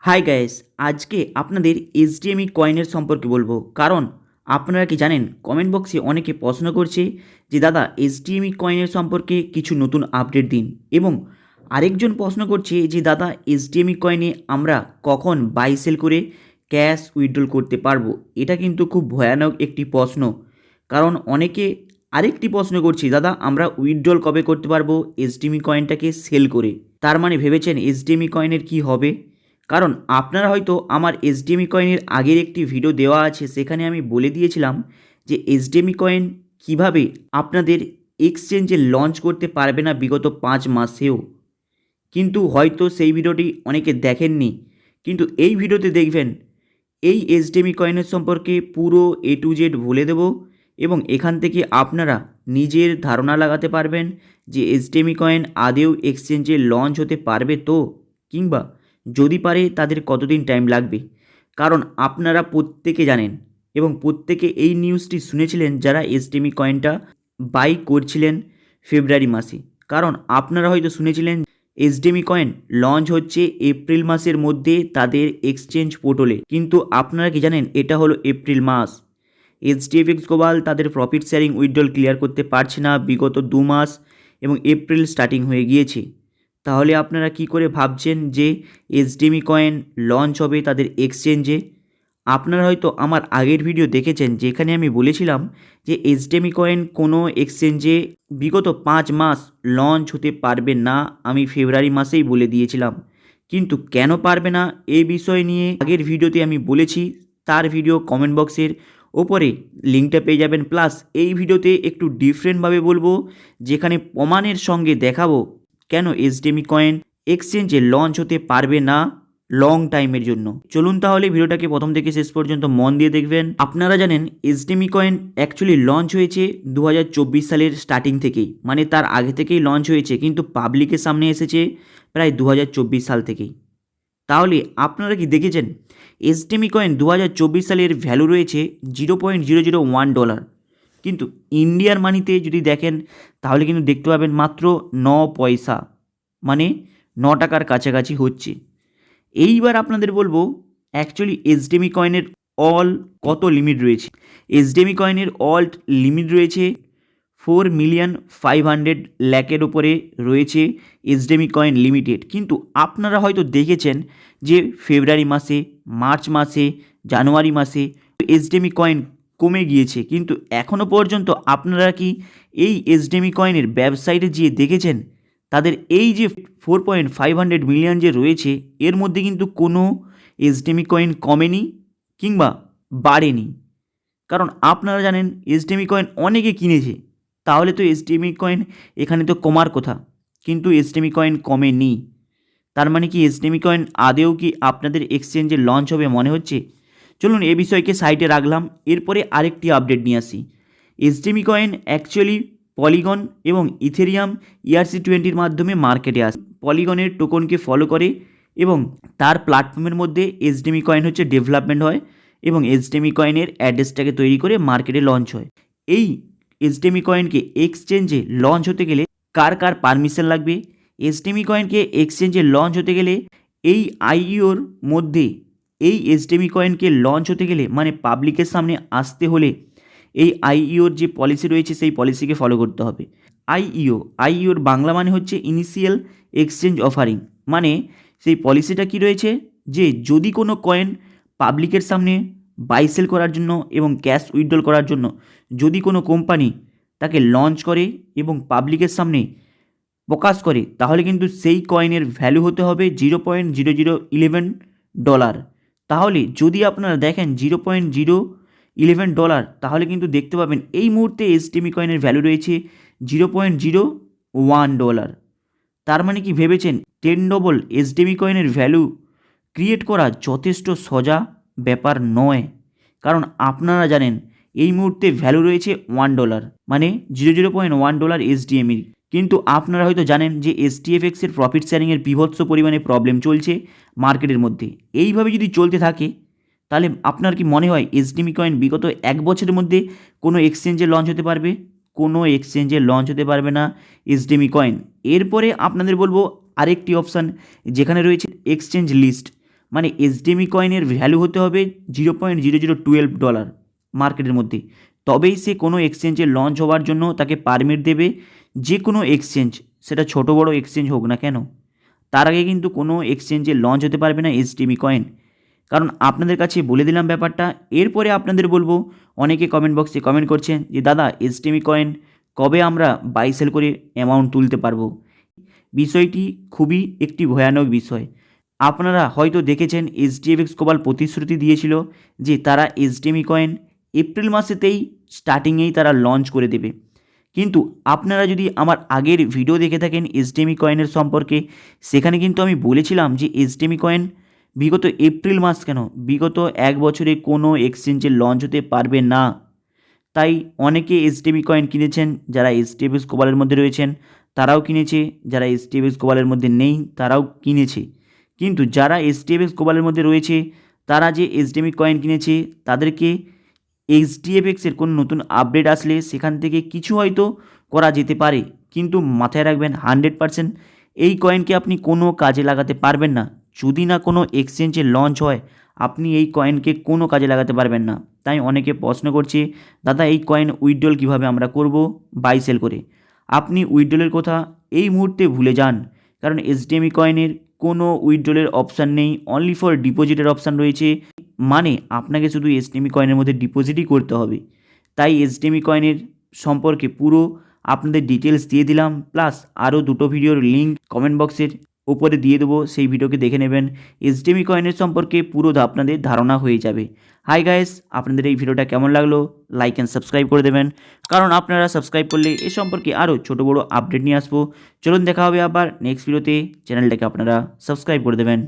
Hi guys, আজকে আপনাদের এইচডিএমই কয়েনের সম্পর্কে বলবো। কারণ আপনারা কি জানেন, কমেন্ট বক্সে অনেকে প্রশ্ন করছে যে দাদা এইচডিএমই কয়েনের সম্পর্কে কিছু নতুন আপডেট দিন। এবং আরেকজন প্রশ্ন করছে যে দাদা এইচডিএমই কয়েনে আমরা কখন বাই সেল করে ক্যাশ উইথড্রল করতে পারবো। এটা কিন্তু খুব ভয়ানক একটি প্রশ্ন। কারণ অনেকে আরেকটি প্রশ্ন করছে, দাদা আমরা উইথড্রল কবে করতে পারবো এইচডিএমই কয়েনটাকে সেল করে। তার মানে ভেবেছেন এইচডিএমই কয়েনের কি হবে? কারণ আপনারা হয়তো আমার এইচডিএমই কয়েনের আগের একটি ভিডিও দেওয়া আছে, সেখানে আমি বলে দিয়েছিলাম যে এইচডিএমই কয়েন কীভাবে আপনাদের এক্সচেঞ্জে লঞ্চ করতে পারবে না বিগত 5 মাসেও। কিন্তু হয়তো সেই ভিডিওটি অনেকে দেখেননি, কিন্তু এই ভিডিওতে দেখবেন এই এইচডিএমই কয়েনের সম্পর্কে পুরো A to Z বলে দেব। এবং এখান থেকে আপনারা নিজের ধারণা লাগাতে পারবেন যে এইচডিএমই কয়েন আদেও এক্সচেঞ্জে লঞ্চ হতে পারবে তো, কিংবা যদি পারে তাদের কতদিন টাইম লাগবে। কারণ আপনারা প্রত্যেকে জানেন এবং প্রত্যেকে এই নিউজটি শুনেছিলেন যারা এইচডিএমই কয়েনটা বাই করছিলেন ফেব্রুয়ারি মাসে। কারণ আপনারা হয়তো শুনেছিলেন এইচডিএমই কয়েন লঞ্চ হচ্ছে এপ্রিল মাসের মধ্যে তাদের এক্সচেঞ্জ পোর্টালে, কিন্তু আপনারা কি জানেন এটা হলো এপ্রিল মাস। এইচডিএফএক্স গ্লোবাল তাদের প্রফিট শেয়ারিং উইথড্রল ক্লিয়ার করতে পারছে না বিগত 2 মাস এবং এপ্রিল স্টার্টিং হয়ে গিয়েছে। তাহলে আপনারা কি করে ভাবছেন যে এইচডিএমই কয়েন লঞ্চ হবে তাদের এক্সচেঞ্জে? আপনারা হয়তো আমার আগের ভিডিও দেখেছেন, যেখানে আমি বলেছিলাম যে এইচডিএমই কয়েন কোনো এক্সচেঞ্জে বিগত 5 মাস লঞ্চ হতে পারবে না। আমি ফেব্রুয়ারি মাসেই বলে দিয়েছিলাম, কিন্তু কেন পারবে না এই বিষয় নিয়ে আগের ভিডিওতে আমি বলেছি। তার ভিডিও কমেন্ট বক্সের ওপরে লিঙ্কটা পেয়ে যাবেন। প্লাস এই ভিডিওতে একটু ডিফারেন্টভাবে বলবো, যেখানে প্রমাণের সঙ্গে দেখাবো কেন এইচডিএমই কয়েন এক্সচেঞ্জে লঞ্চ হতে পারবে না লং টাইমের জন্য। চলুন তাহলে ভিডিওটাকে প্রথম থেকে শেষ পর্যন্ত মন দিয়ে দেখবেন। আপনারা জানেন এইচডিএমই কয়েন অ্যাকচুয়ালি লঞ্চ হয়েছে 2024 সালের স্টার্টিং থেকেই, মানে তার আগে থেকেই লঞ্চ হয়েছে, কিন্তু পাবলিকের সামনে এসেছে প্রায় 2024 সাল থেকেই। তাহলে আপনারা কি দেখেছেন এইচডিএমই কয়েন 2024 সালের ভ্যালু রয়েছে $0.001, কিন্তু ইন্ডিয়ার মানিতে যদি দেখেন তাহলে কিন্তু দেখতে পাবেন মাত্র 9 পয়সা, মানে 9 টাকার কাছাকাছি হচ্ছে। এইবার আপনাদের বলবো অ্যাকচুয়ালি এইচডিএমই কয়েনের অল কত লিমিট রয়েছে। এইচডিএমই কয়েনের অল্ট লিমিট রয়েছে 4,500,000 ওপরে রয়েছে এইচডিএমই কয়েন লিমিটেড। কিন্তু আপনারা হয়তো দেখেছেন যে ফেব্রুয়ারি মাসে, মার্চ মাসে, জানুয়ারি মাসে এইচডিএমই কয়েন কমে গিয়েছে, কিন্তু এখনও পর্যন্ত আপনারা কি এই এইচডিএমই কয়েনের ওয়েবসাইটে গিয়ে দেখেছেন তাদের এই যে 4,500 মিলিয়ন যে রয়েছে, এর মধ্যে কিন্তু কোনো এইচডিএমই কয়েন কমেনি কিংবা বাড়েনি। কারণ আপনারা জানেন এইচডিএমই কয়েন অনেকে কিনেছে, তাহলে তো এইচডিএমই কয়েন এখানে তো কমার কথা, কিন্তু এইচডিএমই কয়েন কমেনি। তার মানে কি এইচডিএমই কয়েন আদেও কি আপনাদের এক্সচেঞ্জে লঞ্চ হবে মনে হচ্ছে? চলুন এ বিষয়কে সাইডে রাখলাম, এরপরে আরেকটি আপডেট নিয়ে আসি। এইচডিএমই কয়েন অ্যাকচুয়ালি পলিগন এবং ইথেরিয়াম ERC-20 মাধ্যমে মার্কেটে আসে। পলিগনের টোকনকে ফলো করে এবং তার প্ল্যাটফর্মের মধ্যে এইচডিএমই কয়েন হচ্ছে ডেভেলপমেন্ট হয় এবং এইচডিএমই কয়েনের অ্যাড্রেসটাকে তৈরি করে মার্কেটে লঞ্চ হয়। এই এইচডিএমই কয়েনকে এক্সচেঞ্জে লঞ্চ হতে গেলে কার কার পারমিশন লাগবে? এইচডিএমই কয়েনকে এক্সচেঞ্জে লঞ্চ হতে গেলে এই আইইওর মধ্যে এই এইচডিএমই কয়েনকে লঞ্চ হতে গেলে, মানে পাবলিকের সামনে আসতে হলে এই আইইওর যে পলিসি রয়েছে সেই পলিসিকে ফলো করতে হবে। আইইওর বাংলা মানে হচ্ছে ইনিশিয়াল এক্সচেঞ্জ অফারিং। মানে সেই পলিসিটা কি রয়েছে যে যদি কোনো কয়েন পাবলিকের সামনে বাই সেল করার জন্য এবং ক্যাশ উইথড্রল করার জন্য যদি কোনো কোম্পানি তাকে লঞ্চ করে এবং পাবলিকের সামনে প্রকাশ করে, তাহলে কিন্তু সেই কয়েনের ভ্যালু হতে হবে $0.0011। তাহলে যদি আপনারা দেখেন $0.011, তাহলে কিন্তু দেখতে পাবেন এই মুহূর্তে এইচডিএমই কয়েনের ভ্যালু রয়েছে $0.01। তার মানে কি ভেবেছেন 10 ডবল এইচডিএমই কয়েনের ভ্যালু ক্রিয়েট করা যথেষ্ট সোজা ব্যাপার নয়। কারণ আপনারা জানেন এই মুহূর্তে ভ্যালু রয়েছে $1, মানে $0.01 এইচডিএমই। কিন্তু আপনারা হয়তো জানেন যে STFX-এর প্রফিট শেয়ারিংয়ের বিভৎস পরিমাণে প্রবলেম চলছে মার্কেটের মধ্যে। এইভাবে যদি চলতে থাকে তাহলে আপনার কি মনে হয় এইচডিএমই কয়েন বিগত 1 বছরের মধ্যে কোনো এক্সচেঞ্জে লঞ্চ হতে পারবে? কোনো এক্সচেঞ্জে লঞ্চ হতে পারবে না এইচডিএমই কয়েন। এরপরে আপনাদের বলবো আরেকটি অপশান, যেখানে রয়েছে এক্সচেঞ্জ লিস্ট, মানে এসডিএমই কয়েনের ভ্যালু হতে হবে $0.0012 মার্কেটের মধ্যে, তবেই সে কোনো এক্সচেঞ্জে লঞ্চ হওয়ার জন্য তাকে পারমিট দেবে। যে কোনো এক্সচেঞ্জ, সেটা ছোট বড় এক্সচেঞ্জ হোক না কেন, তার আগে কিন্তু কোনো এক্সচেঞ্জে লঞ্চ হতে পারবে না এসডিএমই কয়েন। কারণ আপনাদের কাছে বলে দিলাম ব্যাপারটা। এরপরে আপনাদের বলবো, অনেকে কমেন্ট বক্সে কমেন্ট করছেন যে দাদা এসডিএমই কয়েন কবে আমরা বাই সেল করে অ্যামাউন্ট তুলতে পারবো। বিষয়টি খুবই একটি ভয়ানক বিষয়। আপনারা হয়তো দেখেছেন এইচডিএফএক্স গ্লোবাল প্রতিশ্রুতি দিয়েছিল যে তারা এসডিএমই কয়েন এপ্রিল মাসেতেই স্টার্টিংয়েই তারা লঞ্চ করে দেবে। কিন্তু আপনারা যদি আমার আগের ভিডিও দেখে থাকেন এসডিএমই কয়েনের সম্পর্কে, সেখানে কিন্তু আমি বলেছিলাম যে এসডিএমই কয়েন বিগত এপ্রিল মাস কেন, বিগত 1 বছরে কোনো এক্সচেঞ্জে লঞ্চ হতে পারবে না। তাই অনেকে এসডিএমই কয়েন কিনেছেন, যারা এইচডিএফএক্স গ্লোবালের মধ্যে রয়েছেন তারাও কিনেছে, যারা এইচডিএফএক্স গ্লোবালের মধ্যে নেই তারাও কিনেছে। কিন্তু যারা এইচডিএফএক্স গ্লোবালের মধ্যে রয়েছে তারা যে এসডিএমই কয়েন কিনেছে, তাদেরকে এইচডিএফএক্সের কোনো নতুন আপডেট আসলে সেখান থেকে কিছু হয়তো করা যেতে পারে। কিন্তু মাথায় রাখবেন 100% এই কয়েনকে আপনি কোনো কাজে লাগাতে পারবেন না। যদি না কোনো এক্সচেঞ্জে লঞ্চ হয়, আপনি এই কয়েনকে কোনো কাজে লাগাতে পারবেন না। তাই অনেকে প্রশ্ন করছে দাদা এই কয়েন উইথড্রল কীভাবে আমরা করব বাই সেল করে। আপনি উইথড্রলের কথা এই মুহূর্তে ভুলে যান, কারণ এসডিএমই কয়েনের কোনো উইথড্রলের অপশান নেই, অনলি ফর ডিপোজিটের অপশান রয়েছে। মানে আপনাকে শুধু এসডিএমই কয়েনের মধ্যে ডিপোজিটই করতে হবে। তাই এসডিএমই কয়েনের সম্পর্কে পুরো আপনাদের ডিটেলস দিয়ে দিলাম, প্লাস আরও 2টো ভিডিওর লিঙ্ক কমেন্ট বক্সের উপরে দিয়ে দেবো, সেই ভিডিওকে দেখে নেবেন। এসডিএমই কয়েনের সম্পর্কে পুরো আপনাদের ধারণা হয়ে যাবে। হাই গাইস, আপনাদের এই ভিডিওটা কেমন লাগলো লাইক অ্যান্ড সাবস্ক্রাইব করে দেবেন, কারণ আপনারা সাবস্ক্রাইব করলে এ সম্পর্কে আরও ছোটো বড়ো আপডেট নিয়ে আসবো। চলুন দেখা হবে আবার নেক্সট ভিডিওতে, চ্যানেলটাকে আপনারা সাবস্ক্রাইব করে দেবেন।